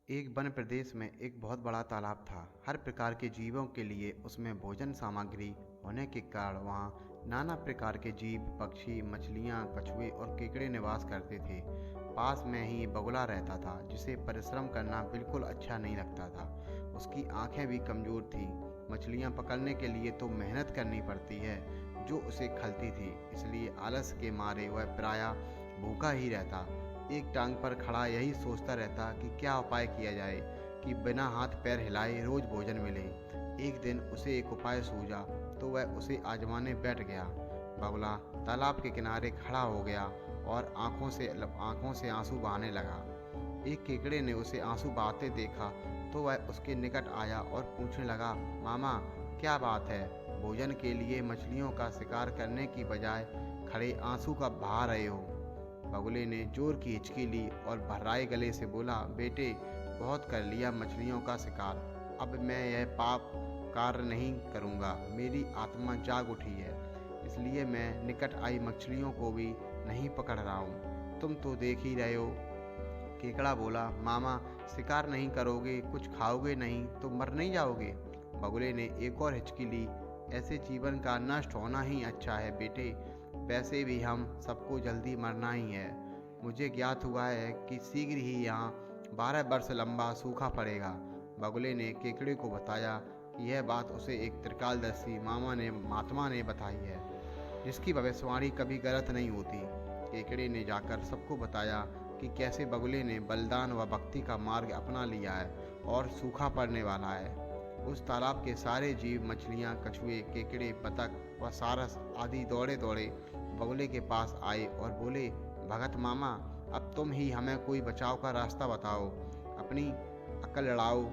एक वन प्रदेश में एक बहुत बड़ा तालाब था। हर प्रकार के जीवों के लिए उसमें भोजन सामग्री होने के कारण वहाँ नाना प्रकार के जीव, पक्षी, मछलियाँ, कछुए और केकड़े निवास करते थे। पास में ही बगुला रहता था, जिसे परिश्रम करना बिल्कुल अच्छा नहीं लगता था। उसकी आंखें भी कमज़ोर थीं। मछलियाँ पकड़ने के लिए तो मेहनत करनी पड़ती है, जो उसे खलती थी, इसलिए आलस के मारे वह प्रायः भूखा ही रहता। एक टांग पर खड़ा यही सोचता रहता कि क्या उपाय किया जाए कि बिना हाथ पैर हिलाए रोज भोजन मिले। एक दिन उसे एक उपाय सूझा, तो वह उसे आजमाने बैठ गया। बगुला तालाब के किनारे खड़ा हो गया और आंखों से आंसू बहाने लगा। एक केकड़े ने उसे आंसू बहाते देखा, तो वह उसके निकट आया और पूछने लगा, मामा, क्या बात है? भोजन के लिए मछलियों का शिकार करने की बजाय खड़े आंसू का बहा रहे हो? बगुले ने जोर की हिचकी ली और भर्राए गले से बोला, बेटे, बहुत कर लिया मछलियों का शिकार। अब मैं यह पाप कार्य नहीं करूँगा। मेरी आत्मा जाग उठी है, इसलिए मैं निकट आई मछलियों को भी नहीं पकड़ रहा हूँ। तुम तो देख ही रहे हो। केकड़ा बोला, मामा, शिकार नहीं करोगे, कुछ खाओगे नहीं तो मर नहीं जाओगे? बगुले ने एक और हिचकी ली। ऐसे जीवन का नष्ट होना ही अच्छा है बेटे। वैसे भी हम सबको जल्दी मरना ही है। मुझे ज्ञात हुआ है कि शीघ्र ही यहाँ 12 वर्ष लंबा सूखा पड़ेगा। बगुले ने केकड़े को बताया कि यह बात उसे एक त्रिकालदर्शी महात्मा ने बताई है, जिसकी भविष्यवाणी कभी गलत नहीं होती। केकड़े ने जाकर सबको बताया कि कैसे बगुले ने बलिदान व भक्ति का मार्ग अपना लिया है और सूखा पड़ने वाला है। उस तालाब के सारे जीव, मछलियाँ, कछुए, केकड़े, बतख व सारस आदि दौड़े दौड़े बगुले के पास आए और बोले, भगत मामा, अब तुम ही हमें कोई बचाव का रास्ता बताओ, अपनी अकल लड़ाओ।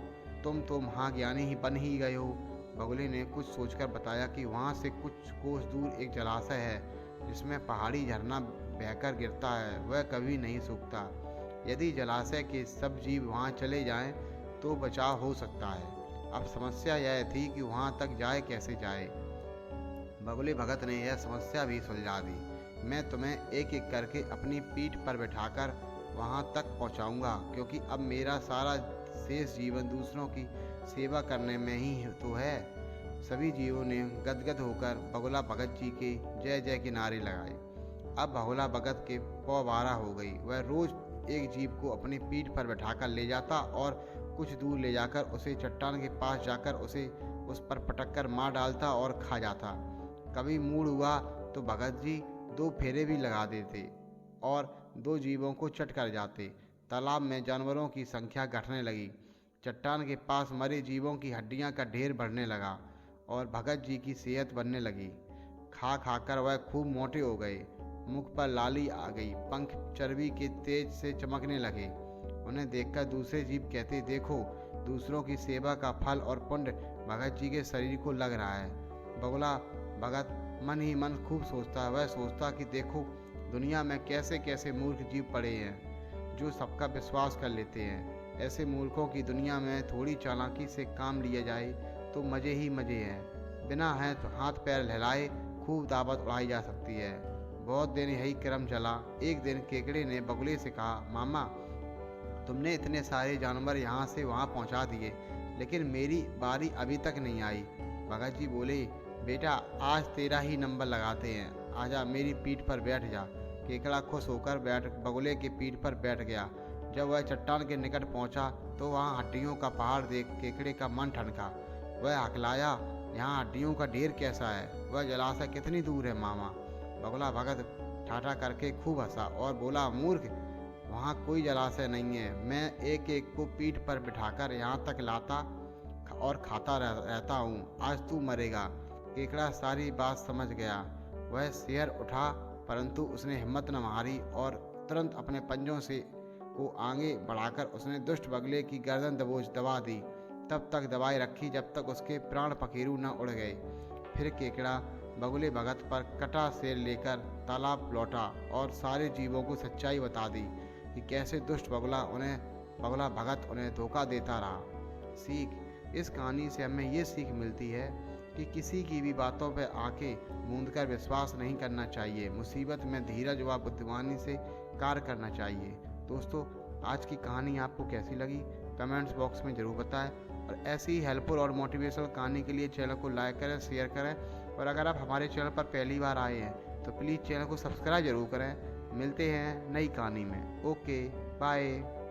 तुम तो महाज्ञानी ही बन ही गए हो। बगुले ने कुछ सोचकर बताया कि वहाँ से कुछ कोस दूर एक जलाशय है, जिसमें पहाड़ी झरना बहकर गिरता है। वह कभी नहीं सूखता। यदि जलाशय के सब जीव वहाँ चले जाएं, तो बचाव हो सकता है। अब समस्या यह थी कि वहाँ तक जाए कैसे जाए। बगुले भगत ने यह समस्या भी सुलझा दी। मैं तुम्हें एक एक करके अपनी पीठ पर बैठाकर वहाँ तक पहुँचाऊँगा, क्योंकि अब मेरा सारा शेष जीवन दूसरों की सेवा करने में ही तो है। सभी जीवों ने गदगद होकर बगुला भगत जी के जय जय के नारे लगाए। अब बगुला भगत के पौ बारह हो गई। वह रोज एक जीव को अपनी पीठ पर बैठाकर ले जाता और कुछ दूर ले जाकर उसे चट्टान के पास जाकर उसे उस पर पटक कर मार डालता और खा जाता। कभी मूड हुआ तो भगत जी 2 फेरे भी लगा देते और 2 जीवों को चट कर जाते। तालाब में जानवरों की संख्या घटने लगी। चट्टान के पास मरे जीवों की हड्डियां का ढेर बढ़ने लगा और भगत जी की सेहत बनने लगी। खा खाकर वह खूब मोटे हो गए। मुख पर लाली आ गई, पंख चर्बी के तेज से चमकने लगे। उन्हें देखकर दूसरे जीव कहते, देखो, दूसरों की सेवा का फल और पुण्य भगत जी के शरीर को लग रहा है। बगुला भगत मन ही मन खूब सोचता। वह सोचता कि देखो, दुनिया में कैसे कैसे मूर्ख जीव पड़े हैं, जो सबका विश्वास कर लेते हैं। ऐसे मूर्खों की दुनिया में थोड़ी चालाकी से काम लिया जाए तो मज़े ही मज़े हैं। बिना हाथ पैर हिलाए खूब दावत उड़ाई जा सकती है। बहुत दिन यही क्रम चला। एक दिन केकड़े ने बगुले से कहा, मामा, तुमने इतने सारे जानवर यहाँ से वहाँ पहुँचा दिए, लेकिन मेरी बारी अभी तक नहीं आई। भगत जी बोले, बेटा, आज तेरा ही नंबर लगाते हैं। आजा, मेरी पीठ पर बैठ जा। केकड़ा खुश होकर बगुले की पीठ पर बैठ गया। जब वह चट्टान के निकट पहुंचा तो वहां हड्डियों का पहाड़ देख केकड़े का मन ठनका। वह हकलाया, यहाँ हड्डियों का ढेर कैसा है? वह जलाशय कितनी दूर है मामा? बगुला भगत ठाठा करके खूब हंसा और बोला, मूर्ख, वहाँ कोई जलाशय नहीं है। मैं एक एक को पीठ पर बिठाकर यहाँ तक लाता और खाता रहता हूँ। आज तू मरेगा। केकड़ा सारी बात समझ गया। वह सिर उठा, परंतु उसने हिम्मत न हारी और तुरंत अपने पंजों से को आगे बढ़ाकर उसने दुष्ट बगले की गर्दन दबा दी। तब तक दबाए रखी जब तक उसके प्राण पखेरु न उड़ गए। फिर केकड़ा बगुले भगत पर कटा सिर लेकर तालाब लौटा और सारे जीवों को सच्चाई बता दी कि कैसे दुष्ट बगुला भगत उन्हें धोखा देता रहा। सीख: इस कहानी से हमें ये सीख मिलती है कि किसी की भी बातों पर आंखें मूंदकर विश्वास नहीं करना चाहिए। मुसीबत में धीरज व बुद्धिमानी से कार्य करना चाहिए। दोस्तों, आज की कहानी आपको कैसी लगी कमेंट्स बॉक्स में ज़रूर बताएं। और ऐसी ही हेल्पफुल और मोटिवेशनल कहानी के लिए चैनल को लाइक करें, शेयर करें। और अगर आप हमारे चैनल पर पहली बार आए हैं तो प्लीज़ चैनल को सब्सक्राइब ज़रूर करें। मिलते हैं नई कहानी में। Okay, bye.